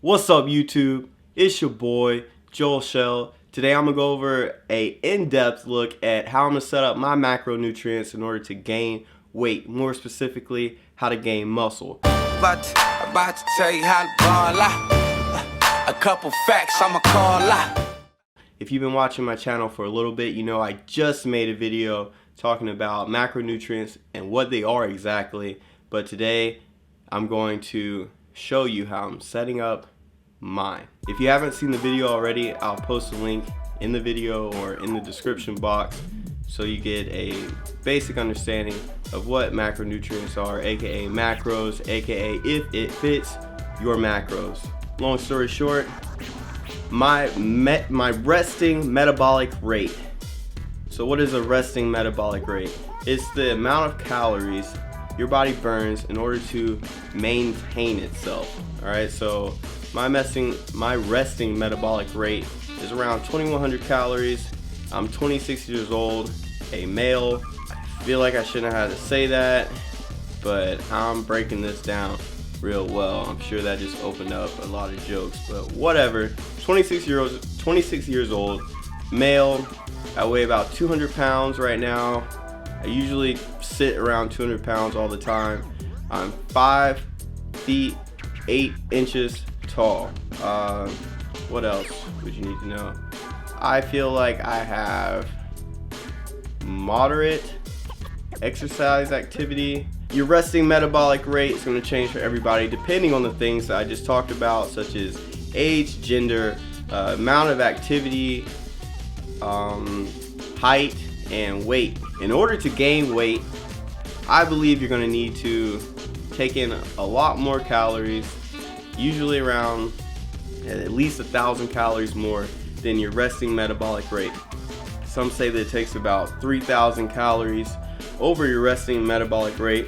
What's up YouTube? It's your boy Joel Shell. Today I'm gonna go over a in-depth look at how I'm gonna set up my macronutrients in order to gain weight, more specifically how to gain muscle. About to tell you how to ball out. A couple facts I'ma call out. If you've been watching my channel for a little bit, you know I just made a video talking about macronutrients and what they are exactly, but today I'm going to show you how I'm setting up mine. If you haven't seen the video already, I'll post a link in the video or in the description box so you get a basic understanding of what macronutrients are, aka macros, aka if it fits your macros. Long story short, my resting metabolic rate. So what is a resting metabolic rate? It's the amount of calories your body burns in order to maintain itself. Alright, so my resting metabolic rate is around 2100 calories. I'm 26 years old, a male. I feel like I shouldn't have had to say that, but I'm breaking this down real well. I'm sure that just opened up a lot of jokes, but whatever. 26 years old, male. I weigh about 200 pounds right now. I usually sit around 200 pounds all the time. I'm 5 feet 8 inches tall. What else would you need to know? I feel like I have moderate exercise activity. Your resting metabolic rate is going to change for everybody depending on the things that I just talked about, such as age, gender, amount of activity, height, and weight. In order to gain weight, I believe you're going to need to take in a lot more calories, usually around at least 1,000 calories more than your resting metabolic rate. Some say that it takes about 3,000 calories over your resting metabolic rate,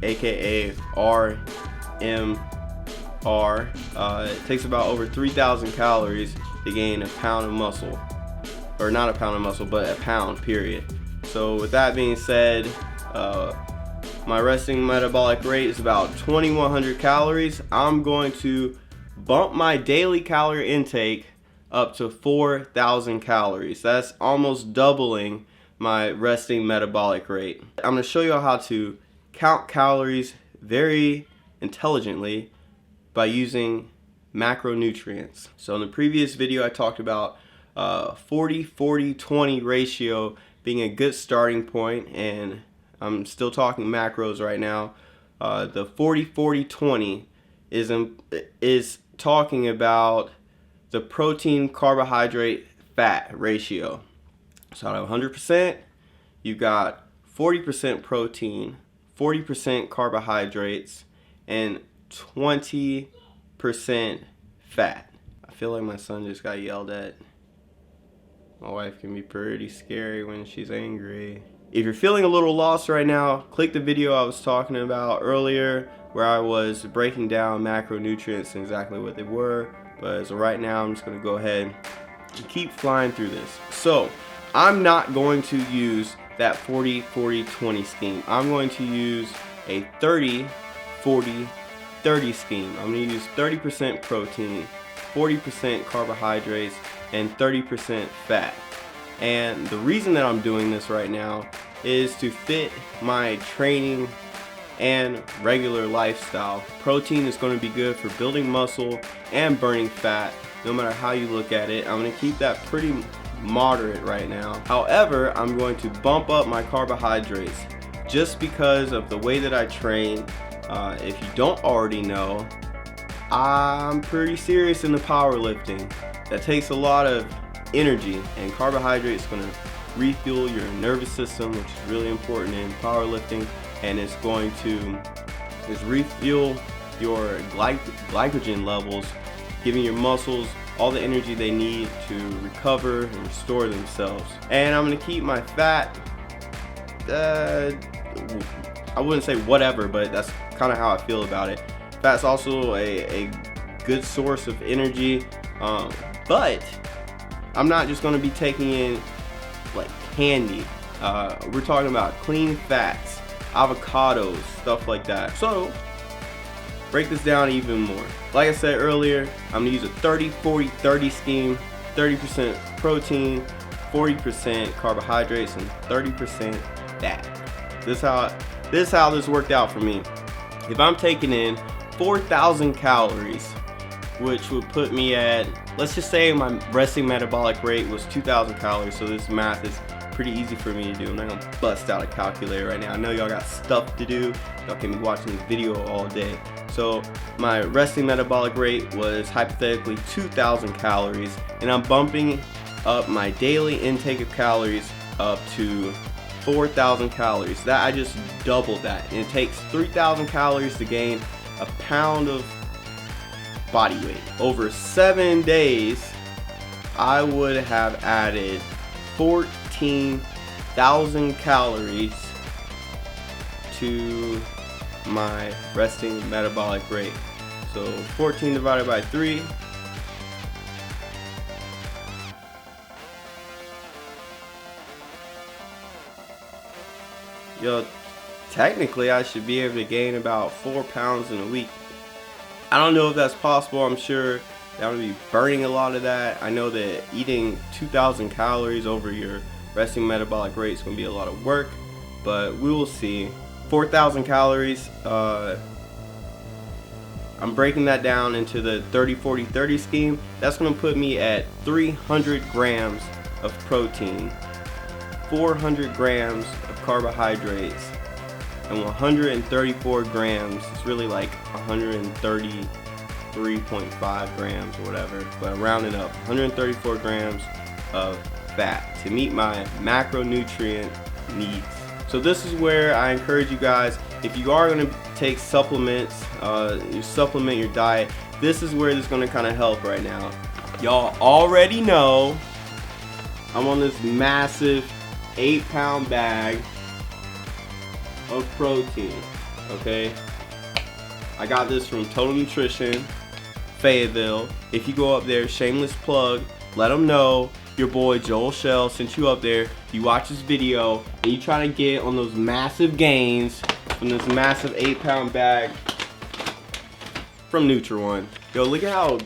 aka RMR. It takes about over 3,000 calories to gain a pound of muscle, or not a pound of muscle, but a pound, period. So with that being said, my resting metabolic rate is about 2100 calories. I'm going to bump my daily calorie intake up to 4,000 calories. That's almost doubling my resting metabolic rate. I'm going to show you how to count calories very intelligently by using macronutrients. So in the previous video I talked about 40-40-20 ratio being a good starting point, and I'm still talking macros right now. The 40-40-20 is talking about the protein, carbohydrate, fat ratio. So out of 100%, you got 40% protein, 40% carbohydrates, and 20% fat. I feel like my son just got yelled at. My wife can be pretty scary when she's angry. If you're feeling a little lost right now, click the video I was talking about earlier where I was breaking down macronutrients and exactly what they were. But as of right now, I'm just going to go ahead and keep flying through this. So I'm not going to use that 40-40-20 scheme. I'm going to use a 30-40-30 scheme. I'm going to use 30% protein, 40% carbohydrates, and 30% fat. And the reason that I'm doing this right now is to fit my training and regular lifestyle. Protein is going to be good for building muscle and burning fat, no matter how you look at it. I'm going to keep that pretty moderate right now. However, I'm going to bump up my carbohydrates just because of the way that I train. If you don't already know, I'm pretty serious into powerlifting. That takes a lot of energy, and carbohydrates going to refuel your nervous system, which is really important in powerlifting, and it's going to refuel your glycogen levels, giving your muscles all the energy they need to recover and restore themselves. And I'm going to keep my fat, I wouldn't say whatever, but that's kind of how I feel about it. Fat's also a good source of energy, but I'm not just going to be taking in like candy. We're talking about clean fats, avocados, stuff like that. So break this down even more. Like I said earlier, I'm gonna use a 30-40-30 scheme. 30% protein, 40% carbohydrates, and 30% fat. This is how this worked out for me. If I'm taking in 4,000 calories, which would put me at, let's just say my resting metabolic rate was 2,000 calories, so this math is pretty easy for me to do. I'm not gonna bust out a calculator right now. I know y'all got stuff to do. Y'all can be watching this video all day. So my resting metabolic rate was hypothetically 2,000 calories, and I'm bumping up my daily intake of calories up to 4,000 calories. That I just doubled that, and it takes 3,000 calories to gain a pound of body weight. Over 7 days, I would have added 14,000 calories to my resting metabolic rate. So 14 divided by 3. Yo, technically I should be able to gain about 4 pounds in a week. I don't know if that's possible. I'm sure that I'm gonna be burning a lot of that. I know that eating 2,000 calories over your resting metabolic rate is gonna be a lot of work, but we will see. 4,000 calories, I'm breaking that down into the 30-40-30 scheme. That's gonna put me at 300 grams of protein, 400 grams of carbohydrates, and 134 grams. It's really like 133.5 grams or whatever, but I'm rounding up. 134 grams of fat to meet my macronutrient needs. So this is where I encourage you guys, if you are going to take supplements, you supplement your diet, this is where this is going to kind of help right now. Y'all already know I'm on this massive 8-pound bag of protein, okay? I got this from Total Nutrition, Fayetteville. If you go up there, shameless plug, let them know your boy Joel Shell sent you up there. You watch this video and you try to get on those massive gains from this massive 8-pound bag from Nutri-One. Yo, look at how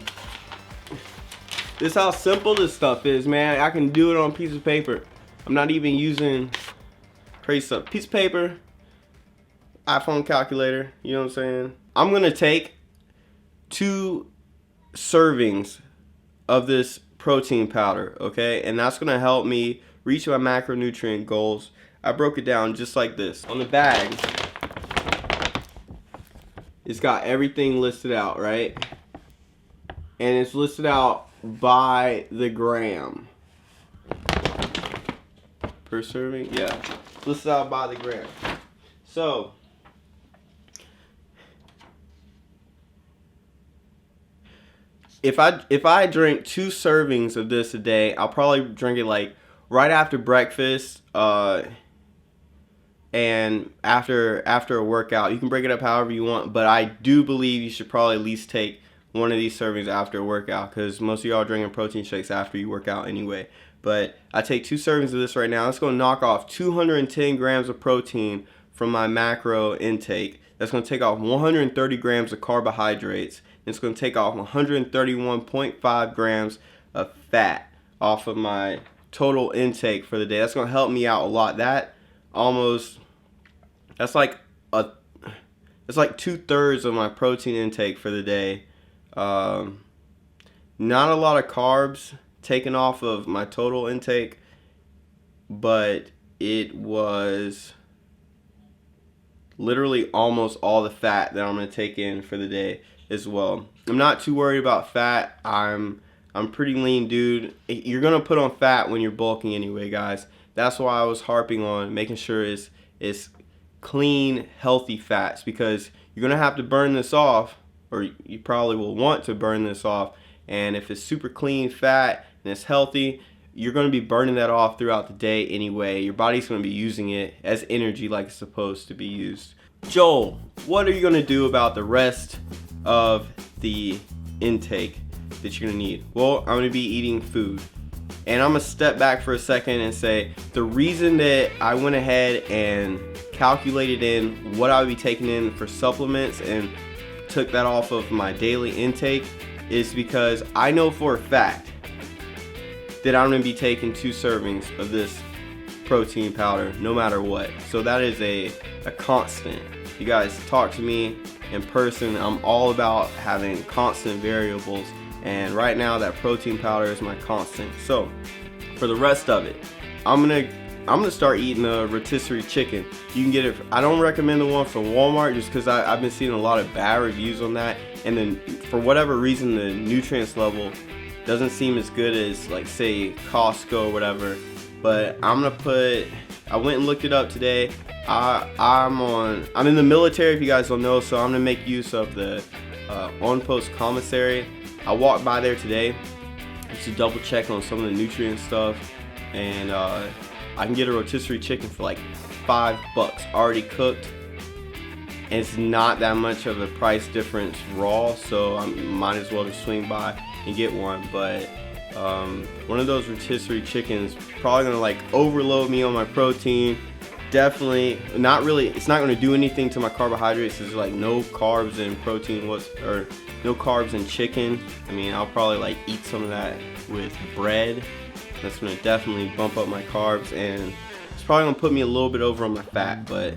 simple this stuff is, man. I can do it on a piece of paper. I'm not even using crazy stuff. Piece of paper, iPhone calculator, you know what I'm saying? I'm gonna take 2 servings of this protein powder, okay? And that's gonna help me reach my macronutrient goals. I broke it down just like this. On the bag, it's got everything listed out, right? And it's listed out by the gram. Per serving? Yeah. It's listed out by the gram. So, if I drink 2 servings of this a day, I'll probably drink it like right after breakfast, and after a workout. You can break it up however you want, but I do believe you should probably at least take one of these servings after a workout, because most of y'all are drinking protein shakes after you work out anyway. But I take 2 servings of this right now. It's going to knock off 210 grams of protein from my macro intake. That's going to take off 130 grams of carbohydrates. It's going to take off 131.5 grams of fat off of my total intake for the day. That's going to help me out a lot. That's like 2/3 of my protein intake for the day. Not a lot of carbs taken off of my total intake, but it was literally almost all the fat that I'm going to take in for the day as well. I'm not too worried about fat. I'm pretty lean dude. You're going to put on fat when you're bulking anyway, guys. That's why I was harping on making sure it's clean, healthy fats, because you're going to have to burn this off, or you probably will want to burn this off. And if it's super clean fat and it's healthy, you're going to be burning that off throughout the day anyway. Your body's going to be using it as energy like it's supposed to be used. Joel, what are you going to do about the rest of the intake that you're going to need? Well, I'm going to be eating food. And I'm going to step back for a second and say the reason that I went ahead and calculated in what I would be taking in for supplements and took that off of my daily intake is because I know for a fact that I'm gonna be taking 2 servings of this protein powder no matter what. So that is a constant. You guys talk to me in person, I'm all about having constant variables, and right now that protein powder is my constant. So for the rest of it, I'm gonna start eating a rotisserie chicken. You can get it, I don't recommend the one from Walmart just because I've been seeing a lot of bad reviews on that, and then for whatever reason the nutrients level doesn't seem as good as, like, say Costco or whatever. But I went and looked it up today. I'm in the military, if you guys don't know, so I'm gonna make use of the on-post commissary. I walked by there today just to double check on some of the nutrient stuff, and I can get a rotisserie chicken for like $5 already cooked, and it's not that much of a price difference raw, so I might as well just swing by and get one. But one of those rotisserie chickens probably gonna like overload me on my protein. Definitely not really, it's not gonna do anything to my carbohydrates. There's like no carbs in protein, or no carbs in chicken. I mean, I'll probably like eat some of that with bread. That's gonna definitely bump up my carbs, and it's probably gonna put me a little bit over on my fat, but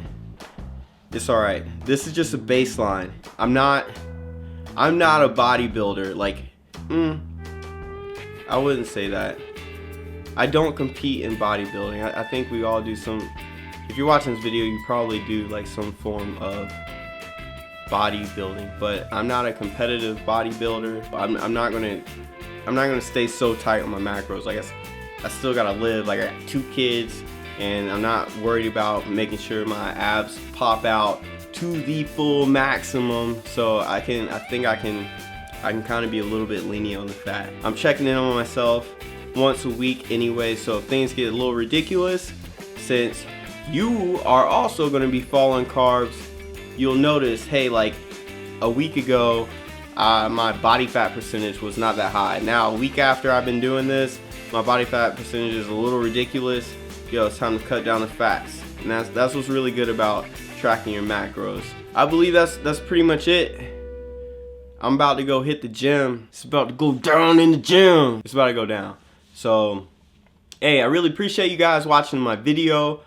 it's all right. This is just a baseline. I'm not a bodybuilder. Like, I wouldn't say that. I don't compete in bodybuilding. I think we all do some. If you're watching this video, you probably do like some form of bodybuilding, but I'm not a competitive bodybuilder. I'm not gonna stay so tight on my macros. Like, I still gotta live. Like, I got 2 kids, and I'm not worried about making sure my abs pop out to the full maximum. So I think I can kind of be a little bit lenient on the fat. I'm checking in on myself once a week anyway, so if things get a little ridiculous, since you are also going to be following carbs, you'll notice, hey, like a week ago, my body fat percentage was not that high. Now, a week after I've been doing this, my body fat percentage is a little ridiculous. Yo, it's time to cut down the fats. And that's what's really good about tracking your macros. I believe that's pretty much it. I'm about to go hit the gym. It's about to go down in the gym. It's about to go down. So, hey, I really appreciate you guys watching my video.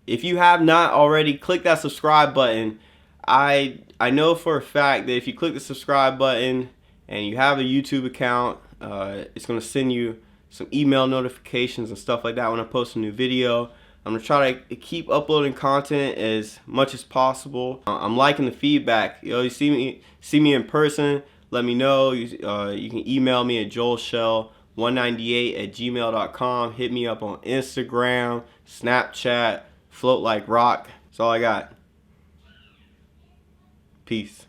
If you have not already, click that subscribe button. I know for a fact that if you click the subscribe button and you have a YouTube account, it's going to send you some email notifications and stuff like that when I post a new video. I'm going to try to keep uploading content as much as possible. I'm liking the feedback. You know, you see me in person, let me know. You can email me at joelshell198@gmail.com. Hit me up on Instagram, Snapchat, Float Like Rock. That's all I got. Peace.